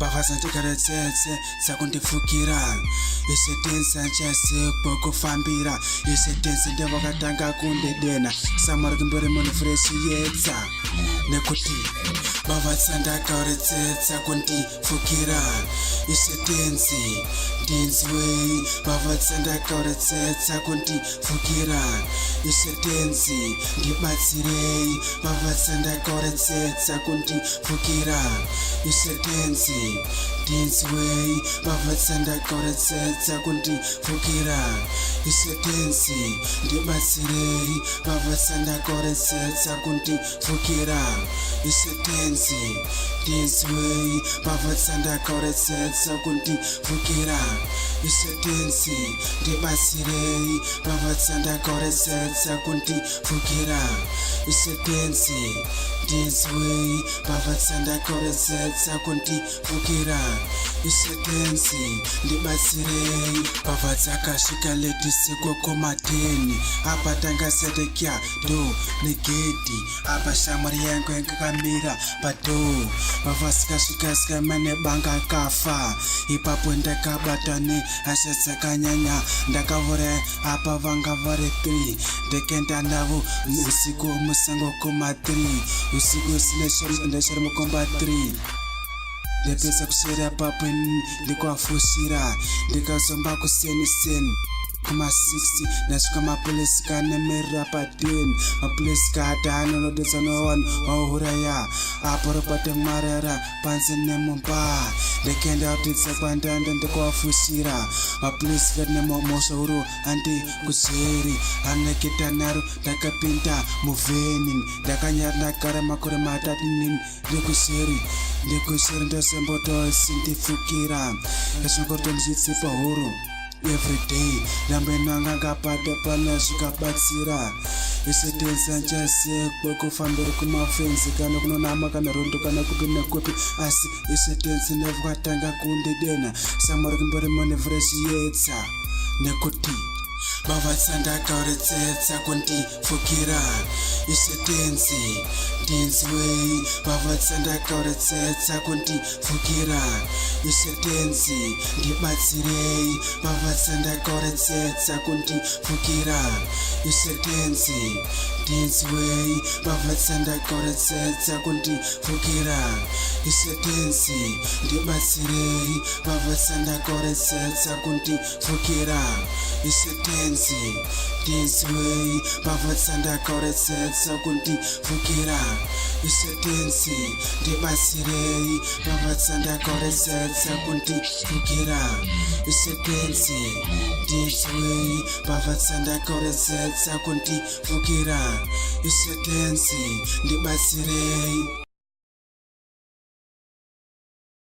bavasandikaratsetsa sakundifukira isetensa nchasekpo kufambira isetensa ndevakatanga kundedena samwari kumberi munhu freshi yetsa nekuti bavatsandakaratsetsa kundifukira isetensi ndinzwei bavatsandakaratsetsa kundifukira isetensi ndibatsirei bavatsandakaratsetsa kundifukira isetensi ndinzwei bavatsandakaratsetsa kundifukira isetensi ndibatsirei bavatsandakaratsetsa kundifukira isetensi ndinzwei bavatsandakaratsetsa kundifukira isetensi ndibatsirei bavatsandakaratsetsa kundifukira isetensi ndinzwei bavatsandakaratsetsa kundifukira isetensi ndibatsirei bavatsakasvika letisikwekumateni apa tangasetekya do negedhi apa shamwari yangu yangakamira pado vavasikasvikasika mane banga kafa ipapo ndakabata nehasha dzakanyanya ndakavora apa vanga vari 3 ndekenda navo usiku musango koma 3 usiku sineshori mukomba 3 ndepesa kuswera papo ndikwafushira ndikazomba kuseniseni kuma 60 nasvika mapurisi kanemerera pa10 mapurisi ka5 nodedza no1 wauraya apo robata mwarara panze nemumba ndekenda kutidza kwandanda ndikwafushira mapurisi kanemomoshauro andi kuzeri aneketa naro ndakapinda muvheni ndakanyara ndagara makore 3 ndikuzeri ndosembotosi ndifukira ndasvikotondichitsipa huru everyday ndambenanga ngapata panazvikabatsira isetensa nchasekpo kufambira kumafenzi kana kunonama kana rondo kana kupi nekupi asi isetensi nevakatanga kundedena samwari kumberi mune freshi yetsa nekuti bavatsandakaratsetsa kundifukira isetensi ndinzwei bavatsandakaratsetsa kundifukira isetensi ndibatsirei bavatsandakaratsetsa kundifukira isetensi ndinzwei bavatsandakaratsetsa kundifukira isetensi ndibatsirei bavatsandakaratsetsa kundifukira isetensi ndinzwei bavatsandakaratsetsa kundifukira isetensi ndibatsirei bavatsandakaratsetsa kundifukira isetensi ndinzwei bavatsandakaratsetsa kundifukira isetensi ndibatsirei